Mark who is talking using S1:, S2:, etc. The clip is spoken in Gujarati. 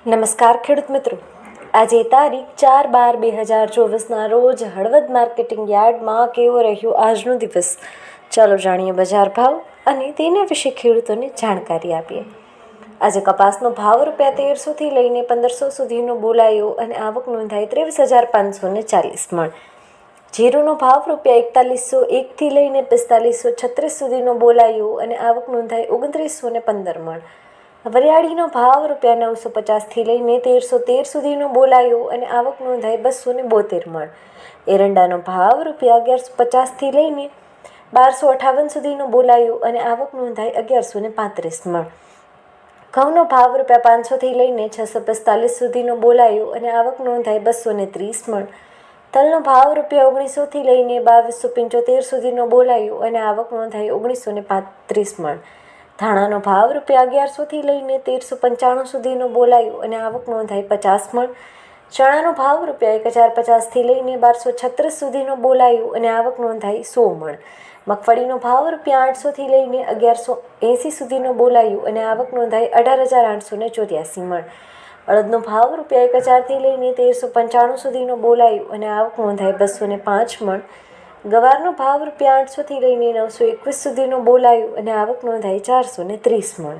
S1: નમસ્કાર ખેડૂત મિત્રો, આજે તારીખ 4/12/2024ના રોજ હળવદ માર્કેટિંગ યાર્ડમાં કેવો રહ્યો આજનો દિવસ. ચાલો જાણીએ બજાર ભાવ અને તેના વિશે ખેડૂતોને જાણકારી આપીએ. આજે કપાસનો ભાવ ₹1300થી લઈને 1500 સુધીનો બોલાયો અને આવક નોંધાઈ 23,540 મણ. જીરુનો ભાવ ₹4101થી લઈને 4536 સુધીનો બોલાયો અને આવક નોંધાઈ 2915 મણ. વરિયાળીનો ભાવ ₹950થી લઈને 1313 સુધીનો બોલાયો અને આવક નોંધાઈ 272 મણ. એરંડાનો ભાવ ₹1150થી લઈને 1258 સુધીનો બોલાયો અને આવક નોંધાઈ 1135 મણ. ઘઉંનો ભાવ ₹500થી લઈને 645 સુધીનો બોલાયો અને આવક નોંધાઈ 230 મણ. તલનો ભાવ ₹1900થી લઈને 2275 સુધીનો બોલાયો અને આવક નોંધાઈ 1935 મણ. ધાણાનો ભાવ ₹1100થી લઈને 1395 સુધીનો બોલાયો અને આવક નોંધાઈ 50 મણ. ચણાનો ભાવ ₹1050થી લઈને 1236 સુધીનો બોલાયો અને આવક નોંધાઈ 100 મણ. મગફળીનો ભાવ ₹800થી લઈને 1180 સુધીનો બોલાયો અને આવક નોંધાઈ 18,884 મણ. અડદનો ભાવ ₹1000થી લઈને 1395 સુધીનો બોલાયો અને આવક નોંધાઈ 205 મણ. ગવારનો ભાવ ₹800થી લઈને 921 સુધીનો બોલાયો અને આવક નોંધાઈ 430 મણ.